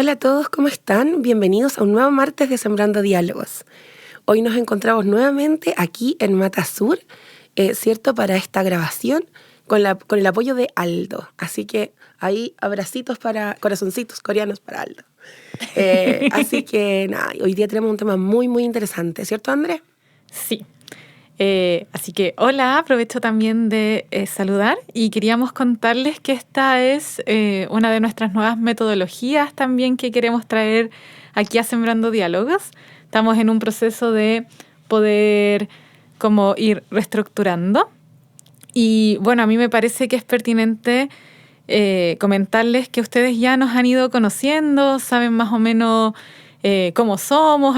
Hola a todos, ¿cómo están? Bienvenidos a un nuevo martes de Sembrando Diálogos. Hoy nos encontramos nuevamente aquí en Mata Sur, ¿cierto? Para esta grabación con el apoyo de Aldo. Así que ahí abracitos para corazoncitos coreanos para Aldo. Así que nada, hoy día tenemos un tema muy, muy interesante, ¿cierto, André? Sí. Así que hola, aprovecho también de saludar y queríamos contarles que esta es una de nuestras nuevas metodologías también que queremos traer aquí a Sembrando Diálogos. Estamos en un proceso de poder como ir reestructurando y bueno, a mí me parece que es pertinente comentarles que ustedes ya nos han ido conociendo, saben más o menos cómo somos,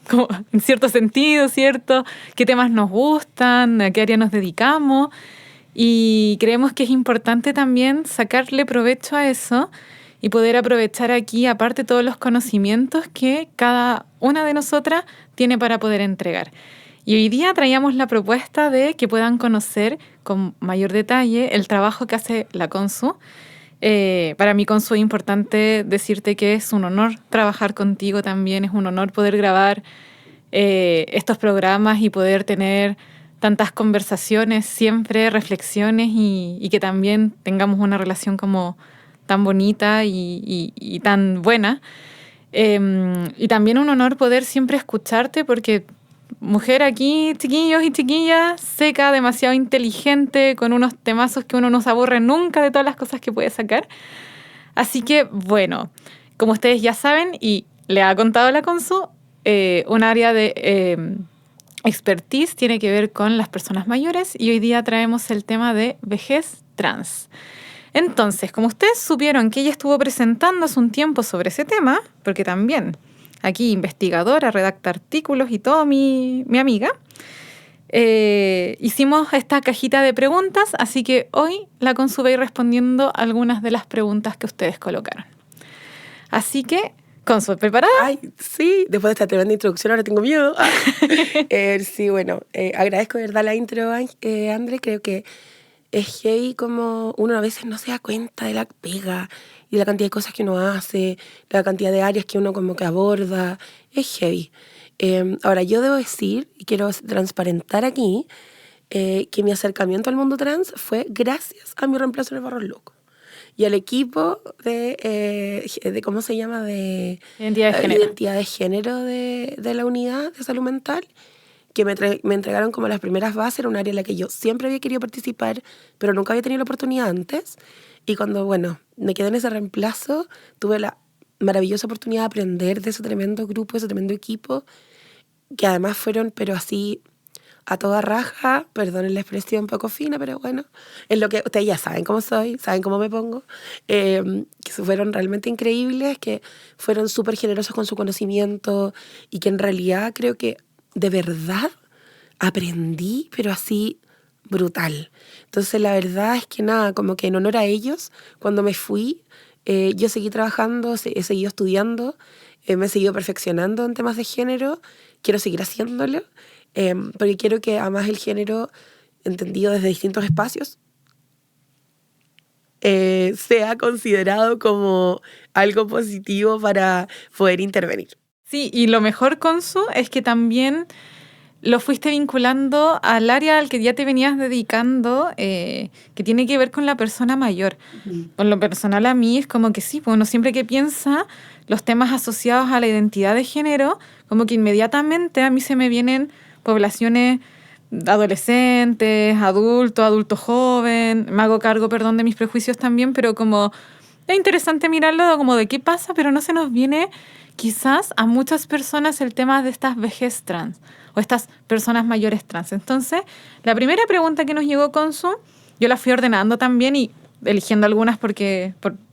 como en cierto sentido, ¿cierto? Qué temas nos gustan, a qué área nos dedicamos. Y creemos que es importante también sacarle provecho a eso y poder aprovechar aquí, aparte, todos los conocimientos que cada una de nosotras tiene para poder entregar. Y hoy día traíamos la propuesta de que puedan conocer con mayor detalle el trabajo que hace la Consu. Para mí, Consu, es importante decirte que es un honor trabajar contigo también, es un honor poder grabar estos programas y poder tener tantas conversaciones, siempre reflexiones y que también tengamos una relación como tan bonita y tan buena. Y también un honor poder siempre escucharte porque mujer aquí, chiquillos y chiquillas, seca, demasiado inteligente, con unos temazos que uno no se aburre nunca de todas las cosas que puede sacar. Así que, bueno, como ustedes ya saben y le ha contado la Consu, un área de expertise tiene que ver con las personas mayores y hoy día traemos el tema de vejez trans. Entonces, como ustedes supieron que ella estuvo presentando hace un tiempo sobre ese tema, porque también aquí investigadora, redacta artículos y todo mi amiga, hicimos esta cajita de preguntas, así que hoy la Consu va a ir respondiendo algunas de las preguntas que ustedes colocaron. Así que, Consu, ¿preparada? Ay, sí, después de esta tremenda introducción ahora tengo miedo. Sí, bueno, agradezco de verdad la intro, André, creo que es heavy como uno a veces no se da cuenta de la pega y de la cantidad de cosas que uno hace, la cantidad de áreas que uno como que aborda. Es heavy. Ahora, yo debo decir, y quiero transparentar aquí, que mi acercamiento al mundo trans fue gracias a mi reemplazo en el Barros Loco y al equipo de ¿cómo se llama? De Identidad de género. identidad de género de la unidad de salud mental, que me entregaron como las primeras bases. Era un área en la que yo siempre había querido participar, pero nunca había tenido la oportunidad antes. Y cuando, bueno, me quedé en ese reemplazo, tuve la maravillosa oportunidad de aprender de ese tremendo grupo, de ese tremendo equipo, que además fueron, pero así, a toda raja, perdonen la expresión un poco fina, pero bueno, es lo que ustedes ya saben cómo soy, saben cómo me pongo, que fueron realmente increíbles, que fueron súper generosos con su conocimiento y que en realidad creo que de verdad aprendí, pero así brutal. Entonces la verdad es que nada, como que en honor a ellos, cuando me fui, yo seguí trabajando, he seguido estudiando, me he seguido perfeccionando en temas de género, quiero seguir haciéndolo, porque quiero que además el género, entendido desde distintos espacios, sea considerado como algo positivo para poder intervenir. Sí, y lo mejor, Consu, es que también lo fuiste vinculando al área al que ya te venías dedicando, que tiene que ver con la persona mayor. Por lo personal, a mí es como que sí, pues uno siempre que piensa los temas asociados a la identidad de género, como que inmediatamente a mí se me vienen poblaciones adolescentes, adulto joven, me hago cargo, perdón, de mis prejuicios también, pero como es interesante mirarlo como de qué pasa, pero no se nos viene quizás a muchas personas el tema de estas vejez trans o estas personas mayores trans. Entonces, la primera pregunta que nos llegó Consu, yo la fui ordenando también y eligiendo algunas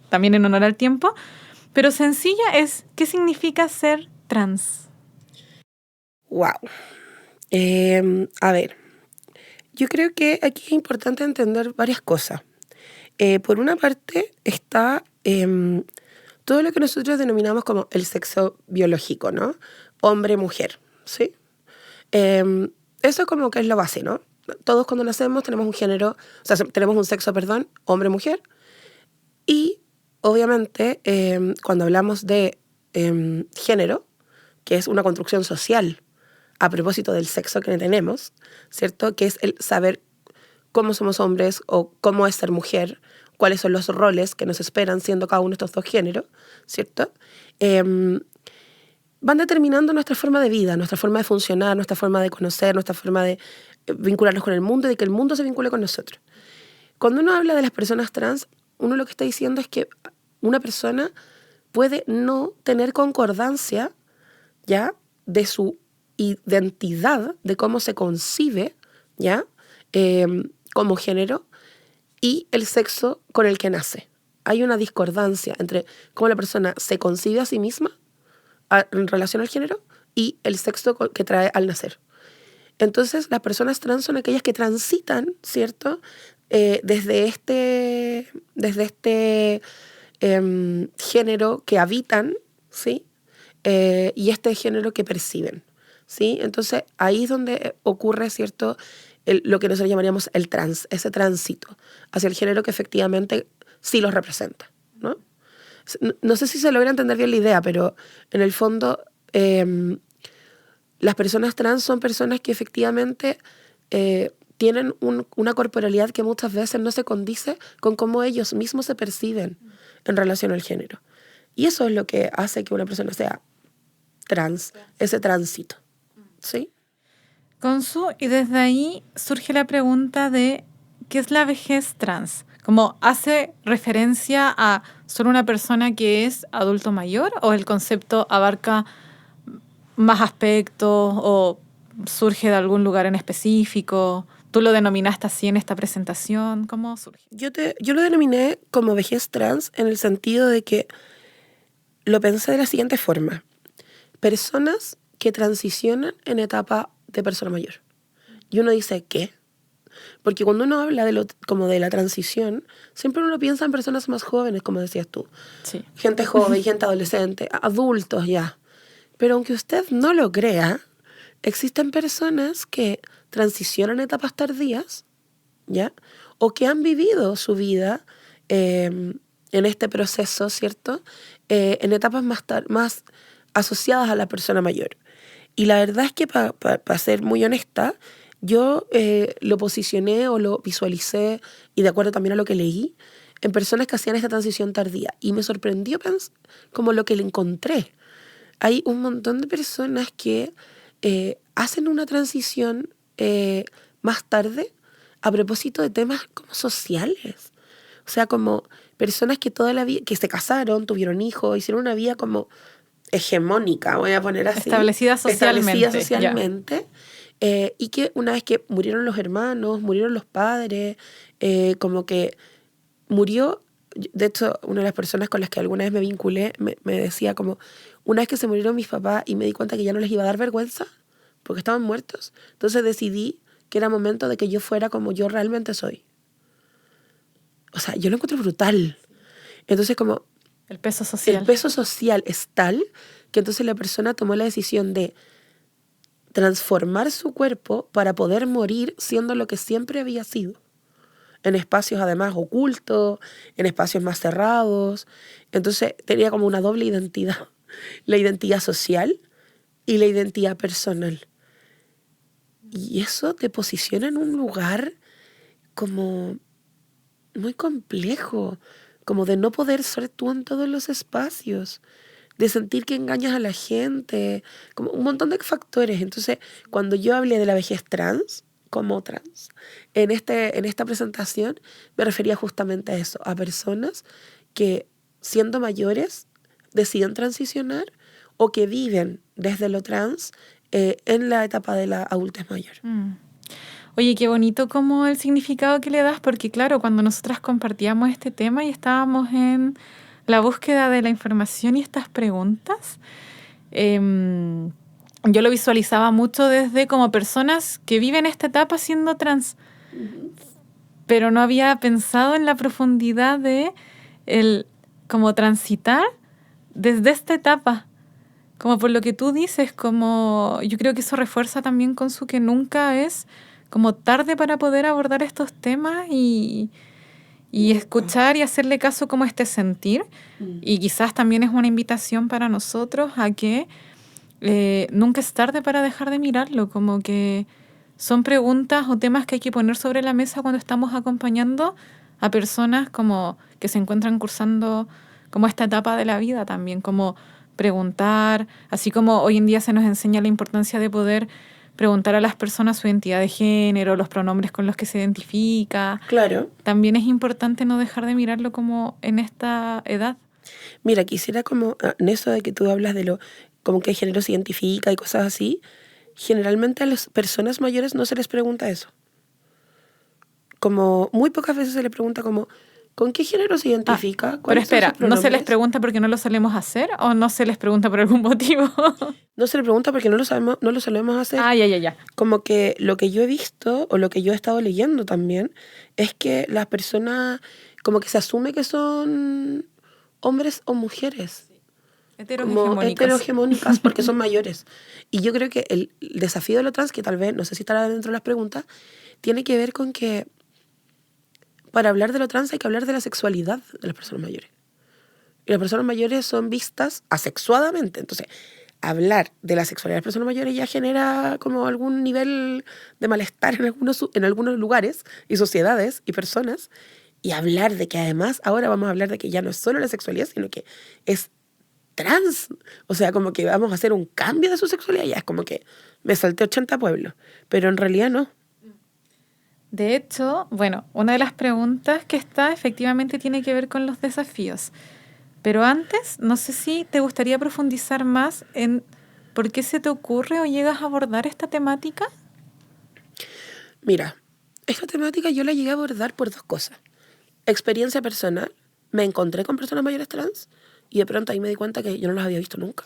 también en honor al tiempo, pero sencilla es, ¿qué significa ser trans? Wow. A ver, yo creo que aquí es importante entender varias cosas. Por una parte está todo lo que nosotros denominamos como el sexo biológico, ¿no? Hombre-mujer, ¿sí? Eso como que es lo base, ¿no? Todos cuando nacemos tenemos un género, o sea, tenemos un sexo, perdón, hombre-mujer, y obviamente, cuando hablamos de género, que es una construcción social a propósito del sexo que tenemos, ¿cierto? Que es el saber cómo somos hombres o cómo es ser mujer, cuáles son los roles que nos esperan siendo cada uno de estos dos géneros, ¿cierto? Van determinando nuestra forma de vida, nuestra forma de funcionar, nuestra forma de conocer, nuestra forma de vincularnos con el mundo y de que el mundo se vincule con nosotros. Cuando uno habla de las personas trans, uno lo que está diciendo es que una persona puede no tener concordancia, ¿ya?, de su identidad, de cómo se concibe, ¿ya?, como género y el sexo con el que nace. Hay una discordancia entre cómo la persona se concibe a sí misma en relación al género y el sexo que trae al nacer. Entonces, las personas trans son aquellas que transitan, ¿cierto?, desde este género que habitan, ¿sí?, y este género que perciben, ¿sí? Entonces, ahí es donde ocurre, ¿cierto?, lo que nosotros llamaríamos ese tránsito hacia el género que efectivamente sí los representa, ¿no? No sé si se logra entender bien la idea, pero en el fondo las personas trans son personas que efectivamente tienen una corporalidad que muchas veces no se condice con cómo ellos mismos se perciben en relación al género. Y eso es lo que hace que una persona sea trans, ese tránsito, ¿sí? Consu, y desde ahí surge la pregunta de ¿qué es la vejez trans? ¿Como hace referencia a solo una persona que es adulto mayor o el concepto abarca más aspectos o surge de algún lugar en específico? ¿Tú lo denominaste así en esta presentación? ¿Cómo surge? Yo lo denominé como vejez trans en el sentido de que lo pensé de la siguiente forma. Personas que transicionan en etapa de persona mayor. Y uno dice, ¿qué? Porque cuando uno habla como de la transición, siempre uno piensa en personas más jóvenes, como decías tú. Sí. Gente joven, gente adolescente, adultos ya. Pero aunque usted no lo crea, existen personas que transicionan etapas tardías, ¿ya? O que han vivido su vida en este proceso, ¿cierto? En etapas más asociadas a la persona mayor. Y la verdad es que para ser muy honesta, yo lo posicioné o lo visualicé, y de acuerdo también a lo que leí, en personas que hacían esta transición tardía. Y me sorprendió como lo que le encontré. Hay un montón de personas que hacen una transición más tarde a propósito de temas como sociales. O sea, como personas que toda la vida, que se casaron, tuvieron hijos, hicieron una vida como hegemónica, voy a poner así. Establecida socialmente. Y que una vez que murieron los hermanos, murieron los padres, como que murió. De hecho, una de las personas con las que alguna vez me vinculé me decía como, una vez que se murieron mis papás y me di cuenta que ya no les iba a dar vergüenza porque estaban muertos, entonces decidí que era momento de que yo fuera como yo realmente soy. O sea, yo lo encuentro brutal. Entonces como el peso social. El peso social es tal que entonces la persona tomó la decisión de transformar su cuerpo para poder morir siendo lo que siempre había sido. En espacios además ocultos, en espacios más cerrados. Entonces tenía como una doble identidad. La identidad social y la identidad personal. Y eso te posiciona en un lugar como muy complejo, como de no poder ser tú en todos los espacios, de sentir que engañas a la gente, como un montón de factores. Entonces, cuando yo hablé de la vejez trans, como trans, en esta presentación me refería justamente a eso, a personas que siendo mayores deciden transicionar o que viven desde lo trans en la etapa de la adultez mayor. Oye, qué bonito como el significado que le das, porque claro, cuando nosotras compartíamos este tema y estábamos en la búsqueda de la información y estas preguntas, yo lo visualizaba mucho desde como personas que viven esta etapa siendo trans, pero no había pensado en la profundidad de el como transitar desde esta etapa. Como por lo que tú dices, como yo creo que eso refuerza también con su que nunca es como tarde para poder abordar estos temas y y escuchar y hacerle caso como a este sentir. Y quizás también es una invitación para nosotros a que nunca es tarde para dejar de mirarlo, como que son preguntas o temas que hay que poner sobre la mesa cuando estamos acompañando a personas como que se encuentran cursando como esta etapa de la vida también, como preguntar, así como hoy en día se nos enseña la importancia de poder preguntar a las personas su identidad de género, los pronombres con los que se identifica. Claro. También es importante no dejar de mirarlo como en esta edad. Mira, quisiera como, en eso de que tú hablas de lo, como qué género se identifica y cosas así, generalmente a las personas mayores no se les pregunta eso. Como muy pocas veces se les pregunta como, ¿con qué género se identifica? Pero ¿Cuáles son sus espera, ¿no se les pronombres? pregunta porque no lo solemos hacer o no se les pregunta por algún motivo? No se les pregunta porque no lo sabemos, no lo solemos hacer. Ya. Como que lo que yo he visto o lo que yo he estado leyendo también es que las personas como que se asume que son hombres o mujeres, como Heterohegemónicos. heterohegemónicas porque son mayores. Y yo creo que el desafío de lo trans, que tal vez, no sé si estará dentro de las preguntas, tiene que ver con que para hablar de lo trans hay que hablar de la sexualidad de las personas mayores. Y las personas mayores son vistas asexuadamente. Entonces, hablar de la sexualidad de las personas mayores ya genera como algún nivel de malestar en algunos lugares y sociedades y personas. Y hablar de que además ahora vamos a hablar de que ya no es solo la sexualidad, sino que es trans. O sea, como que vamos a hacer un cambio de su sexualidad. Ya es como que me salté 80 pueblos. Pero en realidad no. De hecho, bueno, una de las preguntas que está efectivamente tiene que ver con los desafíos. Pero antes, no sé si te gustaría profundizar más en por qué se te ocurre o llegas a abordar esta temática. Mira, esta temática yo la llegué a abordar por dos cosas. Experiencia personal, me encontré con personas mayores trans y de pronto ahí me di cuenta que yo no los había visto nunca.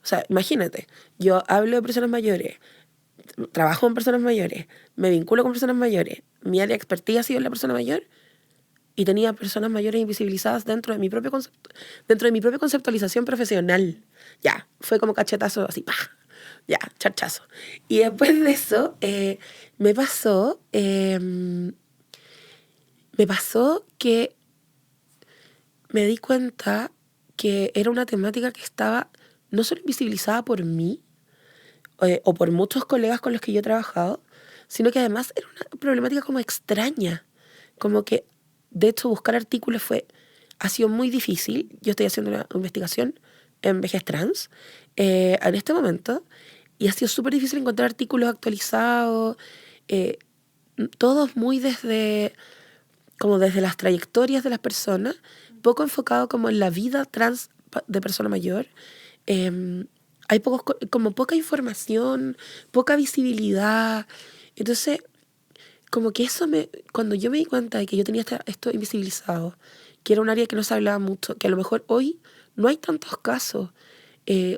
O sea, imagínate, yo hablo de personas mayores, trabajo con personas mayores, me vinculo con personas mayores, mi área de expertise ha sido la persona mayor y tenía personas mayores invisibilizadas dentro de mi propio concepto, dentro de mi propia conceptualización profesional. Ya, fue como cachetazo así, ¡pah! Ya, charchazo. Y después de eso, me pasó que me di cuenta que era una temática que estaba no solo invisibilizada por mí o por muchos colegas con los que yo he trabajado, sino que además era una problemática como extraña. Como que, de hecho, buscar artículos ha sido muy difícil. Yo estoy haciendo una investigación en vejez trans en este momento y ha sido súper difícil encontrar artículos actualizados, eh, todos muy como desde las trayectorias de las personas, poco enfocado como en la vida trans de persona mayor. Hay como poca información, poca visibilidad. Entonces, como que cuando yo me di cuenta de que yo tenía esto invisibilizado, que era un área que no se hablaba mucho, que a lo mejor hoy no hay tantos casos,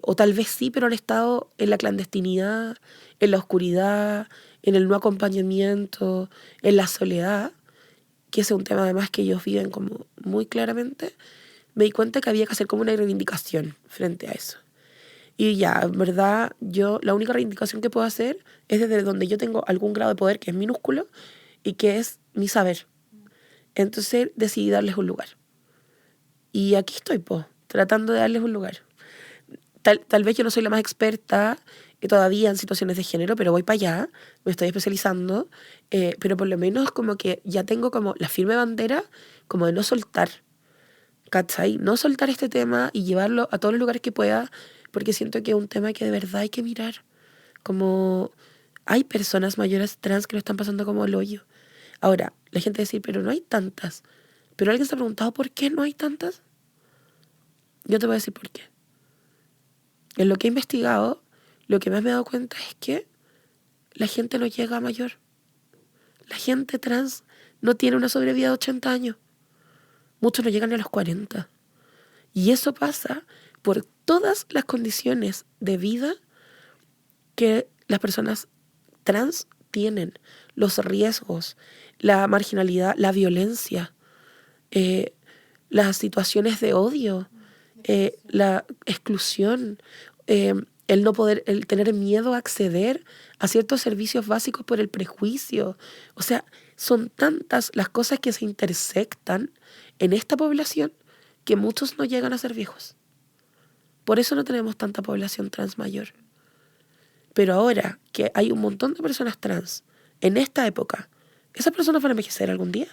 o tal vez sí, pero han estado en la clandestinidad, en la oscuridad, en el no acompañamiento, en la soledad, que ese es un tema además que ellos viven como muy claramente, me di cuenta que había que hacer como una reivindicación frente a eso. Y ya, en verdad, yo la única reivindicación que puedo hacer es desde donde yo tengo algún grado de poder que es minúsculo y que es mi saber. Entonces decidí darles un lugar. Y aquí estoy, tratando de darles un lugar. Tal vez yo no soy la más experta todavía en situaciones de género, pero voy para allá, me estoy especializando, pero por lo menos como que ya tengo como la firme bandera como de no soltar, ¿cachai? No soltar este tema y llevarlo a todos los lugares que pueda, porque siento que es un tema que de verdad hay que mirar. Como hay personas mayores trans que lo están pasando como el hoyo. Ahora, la gente dice, pero no hay tantas. Pero alguien se ha preguntado por qué no hay tantas. Yo te voy a decir por qué. En lo que he investigado, lo que más me he dado cuenta es que la gente no llega a mayor. La gente trans no tiene una sobrevida de 80 años. Muchos no llegan ni a los 40. Y eso pasa por todas las condiciones de vida que las personas trans tienen. Los riesgos, la marginalidad, la violencia, las situaciones de odio, la exclusión, el no poder, el tener miedo a acceder a ciertos servicios básicos por el prejuicio. O sea, son tantas las cosas que se intersectan en esta población que muchos no llegan a ser viejos. Por eso no tenemos tanta población trans mayor. Pero ahora que hay un montón de personas trans en esta época, esas personas van a envejecer algún día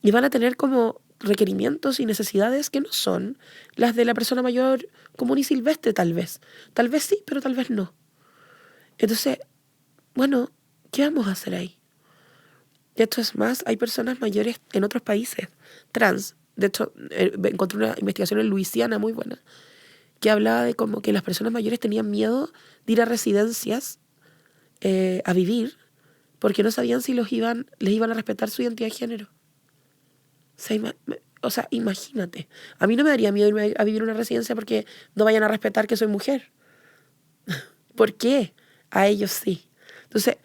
y van a tener como requerimientos y necesidades que no son las de la persona mayor común y silvestre, tal vez. Tal vez sí, pero tal vez no. Entonces, bueno, ¿qué vamos a hacer ahí? De hecho, es más, hay personas mayores en otros países, trans. De hecho, encontré una investigación en Luisiana muy buena, que hablaba de como que las personas mayores tenían miedo de ir a residencias a vivir porque no sabían si les iban a respetar su identidad de género. O sea, imagínate. A mí no me daría miedo irme a vivir en una residencia porque no vayan a respetar que soy mujer. ¿Por qué? A ellos sí. Entonces,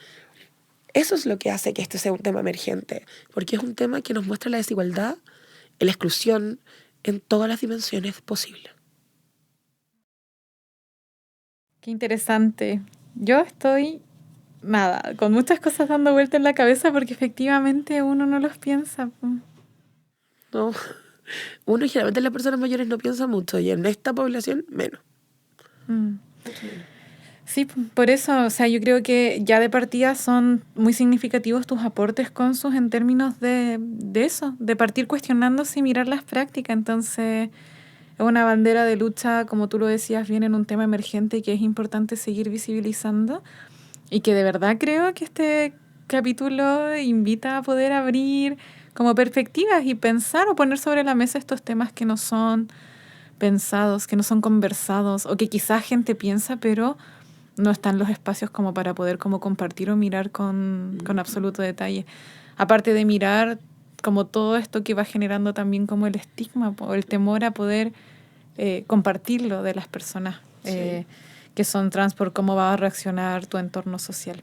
eso es lo que hace que este sea un tema emergente, porque es un tema que nos muestra la desigualdad, la exclusión en todas las dimensiones posibles. Qué interesante. Yo estoy, nada, con muchas cosas dando vuelta en la cabeza porque efectivamente uno no los piensa. ¿No? Uno generalmente las personas mayores no piensa mucho y en esta población menos. Mm. Sí, por eso, o sea, yo creo que ya de partida son muy significativos tus aportes con sus en términos de eso, de partir cuestionándose y mirar las prácticas. Entonces, es una bandera de lucha, como tú lo decías bien, en un tema emergente que es importante seguir visibilizando y que de verdad creo que este capítulo invita a poder abrir como perspectivas y pensar o poner sobre la mesa estos temas que no son pensados, que no son conversados o que quizás gente piensa, pero no están los espacios como para poder como compartir o mirar con absoluto detalle. Aparte de mirar como todo esto que va generando también como el estigma o el temor a poder compartirlo de las personas que son trans por cómo va a reaccionar tu entorno social.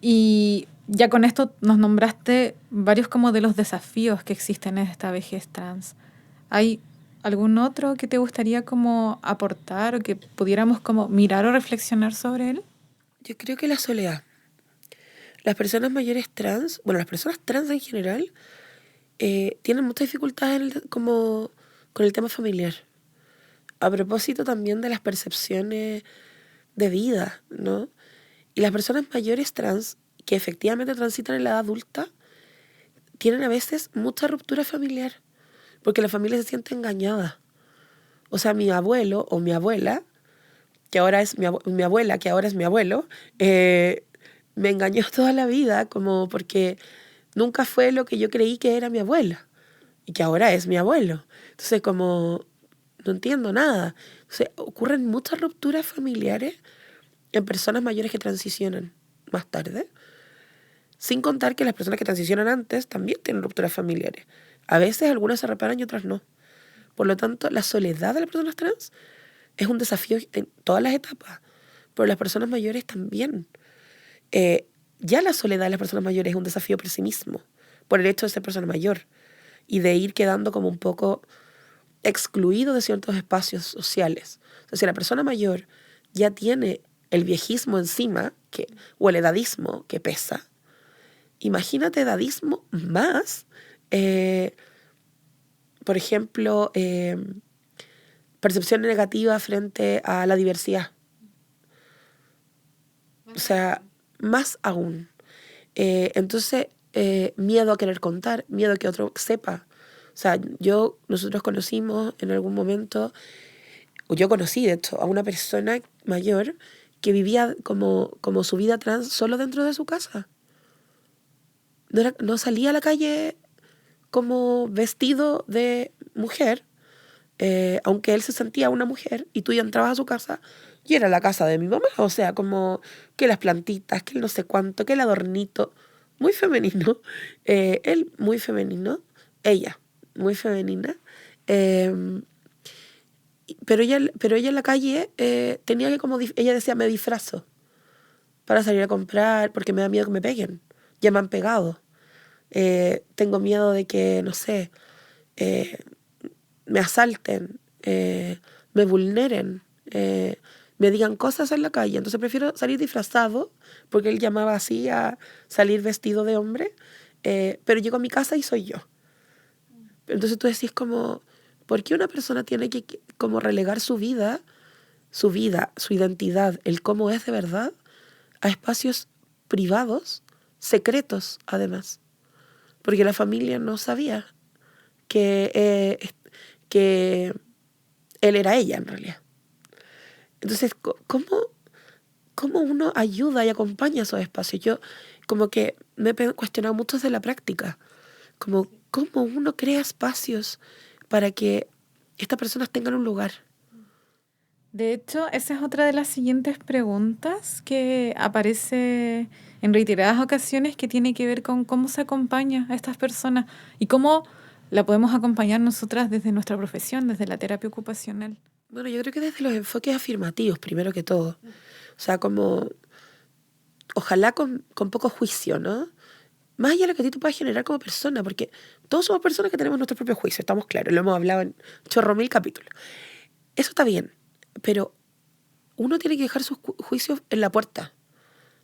Y ya con esto nos nombraste varios como de los desafíos que existen en esta vejez trans. ¿Hay algún otro que te gustaría como aportar o que pudiéramos como mirar o reflexionar sobre él? Yo creo que la soledad. Las personas mayores trans, bueno, las personas trans en general, tienen muchas dificultades como con el tema familiar. A propósito también de las percepciones de vida, ¿no? Y las personas mayores trans, que efectivamente transitan en la edad adulta, tienen a veces mucha ruptura familiar, porque la familia se siente engañada. O sea, mi abuelo o mi abuela, que ahora es mi abuela, que ahora es mi abuelo, me engañó toda la vida, como porque nunca fue lo que yo creí que era mi abuela, y que ahora es mi abuelo. Entonces, como no entiendo nada. Entonces, ocurren muchas rupturas familiares en personas mayores que transicionan más tarde, sin contar que las personas que transicionan antes también tienen rupturas familiares. A veces algunas se reparan y otras no. Por lo tanto, la soledad de las personas trans es un desafío en todas las etapas, pero las personas mayores también. Ya la soledad de las personas mayores es un desafío por sí mismo, por el hecho de ser persona mayor y de ir quedando como un poco excluido de ciertos espacios sociales. O sea, si la persona mayor ya tiene el viejismo encima, o el edadismo que pesa, imagínate edadismo más, por ejemplo, percepción negativa frente a la diversidad. O sea, más aún. Entonces, miedo a querer contar, miedo a que otro sepa. O sea, nosotros conocimos en algún momento, o yo conocí de hecho, a una persona mayor que vivía como su vida trans solo dentro de su casa. No salía a la calle como vestido de mujer, aunque él se sentía una mujer, y tú ya entrabas a su casa y era la casa de mi mamá. O sea, como que las plantitas, que el no sé cuánto, que el adornito, muy femenino. Él muy femenino, ella muy femenina. Pero ella en la calle tenía que ella decía, me disfrazo para salir a comprar porque me da miedo que me peguen. Ya me han pegado. Tengo miedo de que, no sé, me asalten, me vulneren. me digan cosas en la calle. Entonces prefiero salir disfrazado, porque él llamaba así a salir vestido de hombre, pero llego a mi casa y soy yo. Entonces tú decís como, ¿por qué una persona tiene que como relegar su vida, su identidad, el cómo es de verdad, a espacios privados, secretos además? Porque la familia no sabía que él era ella en realidad. Entonces, ¿cómo uno ayuda y acompaña esos espacios? Yo como que me he cuestionado mucho de la práctica, como cómo uno crea espacios para que estas personas tengan un lugar. De hecho, esa es otra de las siguientes preguntas que aparece en reiteradas ocasiones, que tiene que ver con cómo se acompaña a estas personas y cómo la podemos acompañar nosotras desde nuestra profesión, desde la terapia ocupacional. Bueno, yo creo que desde los enfoques afirmativos, primero que todo. O sea, como, ojalá con poco juicio, ¿no? Más allá de lo que a ti te pueda generar como persona, porque todos somos personas que tenemos nuestro propio juicio, estamos claros, lo hemos hablado en chorro mil capítulos. Eso está bien, pero uno tiene que dejar sus juicios en la puerta.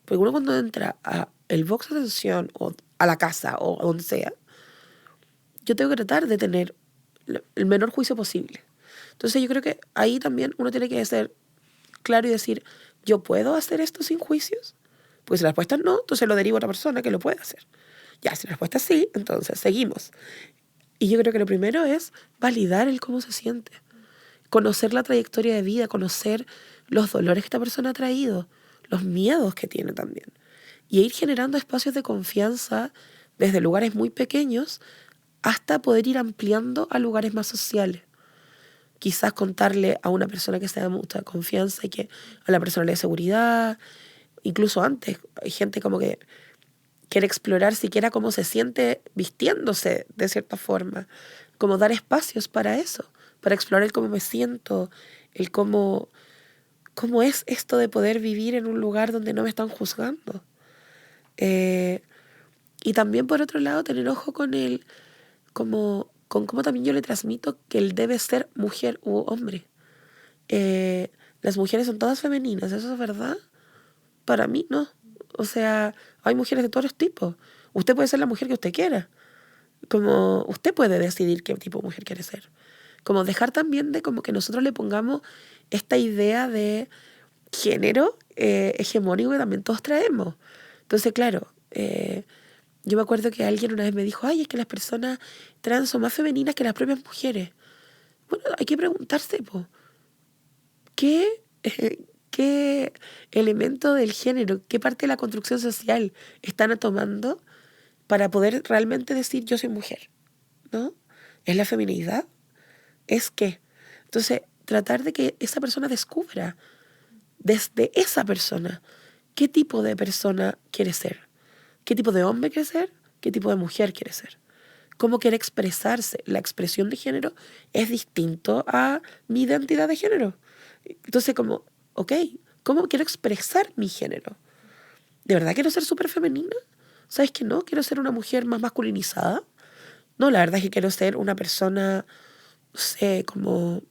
Porque uno cuando entra a el box de atención o a la casa o a donde sea, yo tengo que tratar de tener el menor juicio posible. Entonces yo creo que ahí también uno tiene que ser claro y decir, ¿yo puedo hacer esto sin juicios? Pues si la respuesta es no, entonces lo derivo a otra persona que lo puede hacer. Ya, si la respuesta es sí, entonces seguimos. Y yo creo que lo primero es validar el cómo se siente. Conocer la trayectoria de vida, conocer los dolores que esta persona ha traído, los miedos que tiene también. Y ir generando espacios de confianza desde lugares muy pequeños hasta poder ir ampliando a lugares más sociales. Quizás contarle a una persona que sea de mucha confianza y que a la persona le dé seguridad. Incluso antes, hay gente como que quiere explorar siquiera cómo se siente vistiéndose de cierta forma. Como dar espacios para eso, para explorar el cómo me siento, el cómo es esto de poder vivir en un lugar donde no me están juzgando. Y también, por otro lado, tener ojo con con cómo también yo le transmito que él debe ser mujer u hombre. Las mujeres son todas femeninas, ¿eso es verdad? Para mí no. O sea, hay mujeres de todos los tipos. Usted puede ser la mujer que usted quiera. Como usted puede decidir qué tipo de mujer quiere ser. Como dejar también de como que nosotros le pongamos esta idea de género hegemónico que también todos traemos. Entonces, claro, yo me acuerdo que alguien una vez me dijo, ay, es que las personas trans son más femeninas que las propias mujeres. Bueno, hay que preguntarse, po, ¿qué, qué elemento del género, qué parte de la construcción social están tomando para poder realmente decir yo soy mujer? ¿No? ¿Es la feminidad? ¿Es qué? Entonces, tratar de que esa persona descubra desde esa persona qué tipo de persona quiere ser, qué tipo de hombre quiere ser, qué tipo de mujer quiere ser, cómo quiere expresarse. La expresión de género es distinto a mi identidad de género. Entonces, como, ok, ¿cómo quiero expresar mi género? ¿De verdad quiero ser súper femenina? ¿Sabes que no? ¿Quiero ser una mujer más masculinizada? No, la verdad es que quiero ser una persona, no sé, como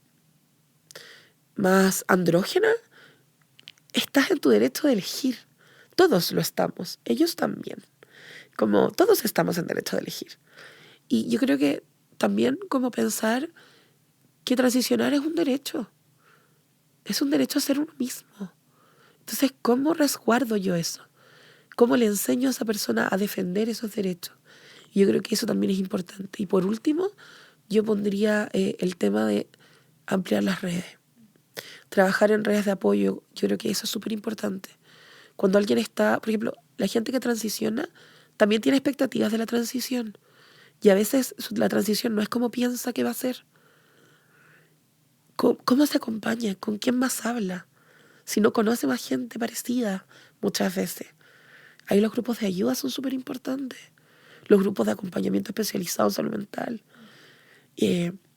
más andrógena. Estás en tu derecho de elegir. Todos lo estamos, ellos también. Como todos estamos en derecho de elegir. Y yo creo que también como pensar que transicionar es un derecho. Es un derecho a ser uno mismo. Entonces, ¿cómo resguardo yo eso? ¿Cómo le enseño a esa persona a defender esos derechos? Y yo creo que eso también es importante. Y por último, yo pondría el tema de ampliar las redes. Trabajar en redes de apoyo, yo creo que eso es súper importante. Cuando alguien está, por ejemplo, la gente que transiciona también tiene expectativas de la transición. Y a veces la transición no es como piensa que va a ser. ¿Cómo se acompaña? ¿Con quién más habla? Si no conoce más gente parecida, muchas veces. Ahí los grupos de ayuda son súper importantes. Los grupos de acompañamiento especializado en salud mental.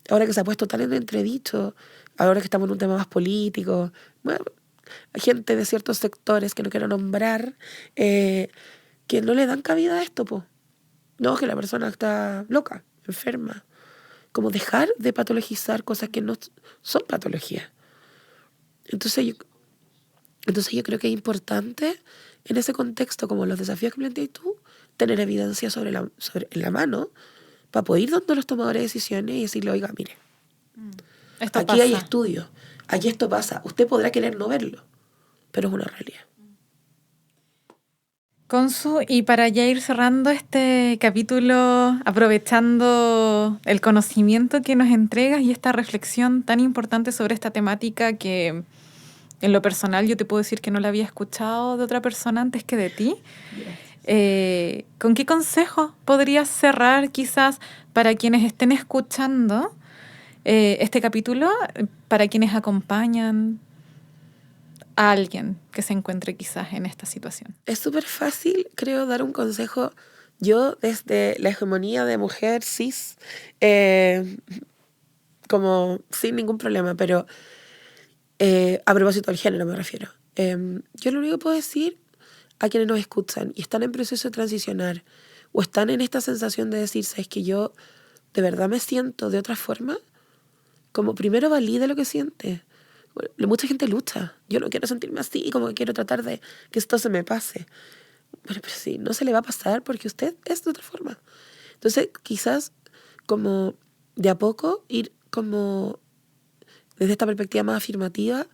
Ahora que se ha puesto tan en entredicho, ahora que estamos en un tema más político, bueno, hay gente de ciertos sectores que no quiero nombrar, que no le dan cabida a esto, po. No, que la persona está loca, enferma. Como dejar de patologizar cosas que no son patologías. Entonces yo creo que es importante en ese contexto, como los desafíos que planteas tú, tener evidencia en la mano para poder ir dando a los tomadores de decisiones y decirle, oiga, mire, Esto aquí hay pasa. estudios, aquí esto pasa. Usted podrá querer no verlo, pero es una realidad. Consu, y para ya ir cerrando este capítulo, aprovechando el conocimiento que nos entregas y esta reflexión tan importante sobre esta temática que en lo personal yo te puedo decir que no la había escuchado de otra persona antes que de ti, ¿con qué consejo podrías cerrar quizás para quienes estén escuchando este capítulo, para quienes acompañan a alguien que se encuentre quizás en esta situación? Es súper fácil, creo, dar un consejo. Yo, desde la hegemonía de mujer cis, como sin ningún problema, pero a propósito del género me refiero. Yo lo único que puedo decir a quienes nos escuchan y están en proceso de transicionar o están en esta sensación de decir, ¿sabes que yo de verdad me siento de otra forma? Como primero valide lo que siente. Bueno, mucha gente lucha. Yo no quiero sentirme así, como que quiero tratar de que esto se me pase. Bueno, pero sí, no se le va a pasar porque usted es de otra forma. Entonces, quizás como de a poco ir como desde esta perspectiva más afirmativa,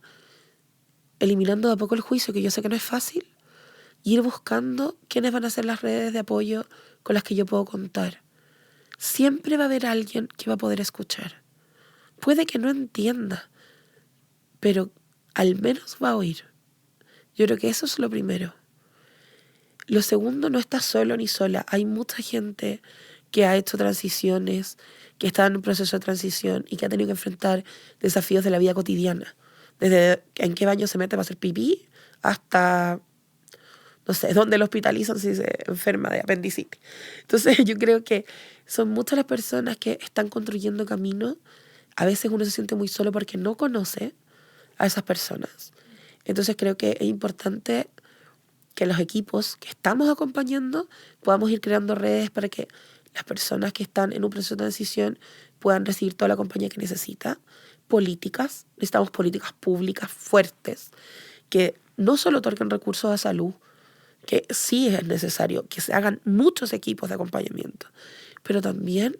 eliminando de a poco el juicio, que yo sé que no es fácil, y ir buscando quiénes van a ser las redes de apoyo con las que yo puedo contar. Siempre va a haber alguien que va a poder escuchar. Puede que no entienda, pero al menos va a oír. Yo creo que eso es lo primero. Lo segundo, no estás solo ni sola. Hay mucha gente que ha hecho transiciones, que está en un proceso de transición y que ha tenido que enfrentar desafíos de la vida cotidiana. Desde en qué baño se mete para hacer pipí hasta, no sé, dónde lo hospitalizan si se enferma de apendicitis. Entonces yo creo que son muchas las personas que están construyendo camino. A veces uno se siente muy solo porque no conoce a esas personas. Entonces creo que es importante que los equipos que estamos acompañando podamos ir creando redes para que las personas que están en un proceso de transición puedan recibir toda la compañía que necesita. Políticas, necesitamos políticas públicas fuertes que no solo otorguen recursos a salud, que sí es necesario que se hagan muchos equipos de acompañamiento, pero también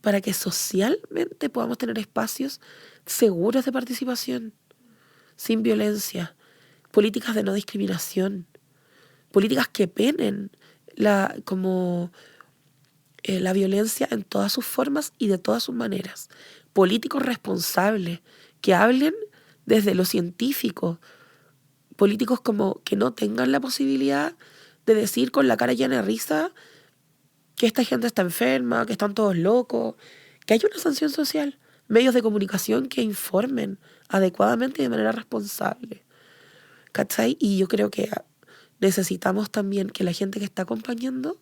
para que socialmente podamos tener espacios seguros de participación, sin violencia, políticas de no discriminación, políticas que penen la violencia en todas sus formas y de todas sus maneras, políticos responsables que hablen desde lo científico, políticos como que no tengan la posibilidad de decir con la cara llena de risa que esta gente está enferma, que están todos locos, que hay una sanción social, medios de comunicación que informen adecuadamente y de manera responsable. ¿Cachai? Y yo creo que necesitamos también que la gente que está acompañando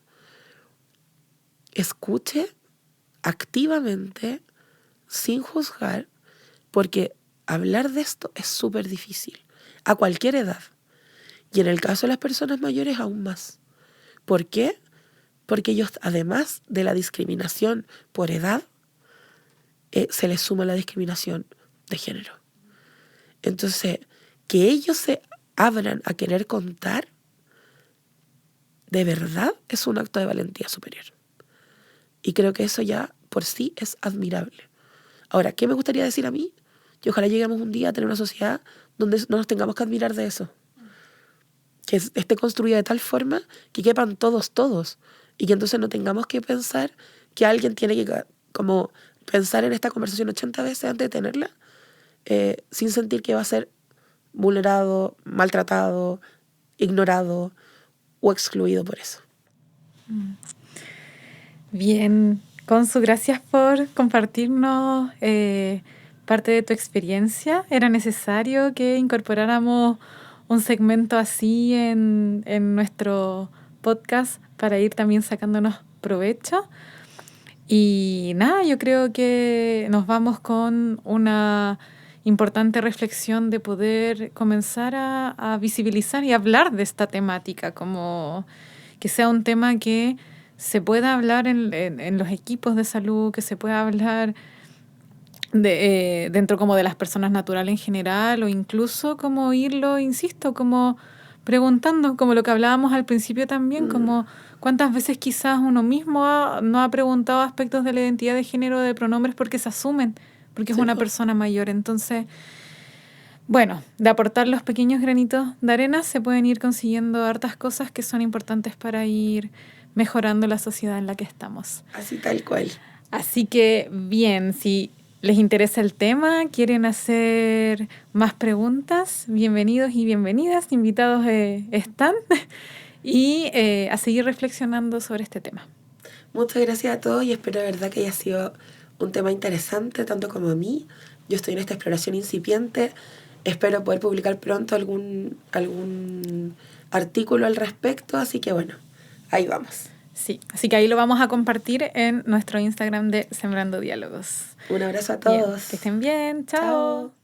escuche activamente, sin juzgar, porque hablar de esto es súper difícil, a cualquier edad. Y en el caso de las personas mayores aún más. ¿Por qué? Porque ellos, además de la discriminación por edad, se les suma la discriminación de género. Entonces, que ellos se abran a querer contar, de verdad es un acto de valentía superior. Y creo que eso ya por sí es admirable. Ahora, ¿qué me gustaría decir a mí? Que ojalá lleguemos un día a tener una sociedad donde no nos tengamos que admirar de eso. Que esté construida de tal forma que quepan todos. Y que entonces no tengamos que pensar que alguien tiene que como pensar en esta conversación 80 veces antes de tenerla, sin sentir que va a ser vulnerado, maltratado, ignorado o excluido por eso. Bien, Consu, gracias por compartirnos parte de tu experiencia. Era necesario que incorporáramos un segmento así en nuestro podcast para ir también sacándonos provecho. Y nada, yo creo que nos vamos con una importante reflexión de poder comenzar a visibilizar y hablar de esta temática, como que sea un tema que se pueda hablar en los equipos de salud, que se pueda hablar dentro como de las personas naturales en general, o incluso como irlo, insisto, como preguntando, como lo que hablábamos al principio también, como cuántas veces quizás uno mismo no ha preguntado aspectos de la identidad de género, de pronombres, porque se asumen, porque es Sí, una po. persona mayor. Entonces, bueno, de aportar los pequeños granitos de arena se pueden ir consiguiendo hartas cosas que son importantes para ir mejorando la sociedad en la que estamos. Así tal cual. Así que, bien, si les interesa el tema, quieren hacer más preguntas, bienvenidos y bienvenidas, invitados están, y a seguir reflexionando sobre este tema. Muchas gracias a todos y espero de verdad que haya sido un tema interesante, tanto como a mí. Yo estoy en esta exploración incipiente. Espero poder publicar pronto algún artículo al respecto, así que bueno, ahí vamos. Sí, así que ahí lo vamos a compartir en nuestro Instagram de Sembrando Diálogos. Un abrazo a Bien, todos. que estén bien, chao. Chao.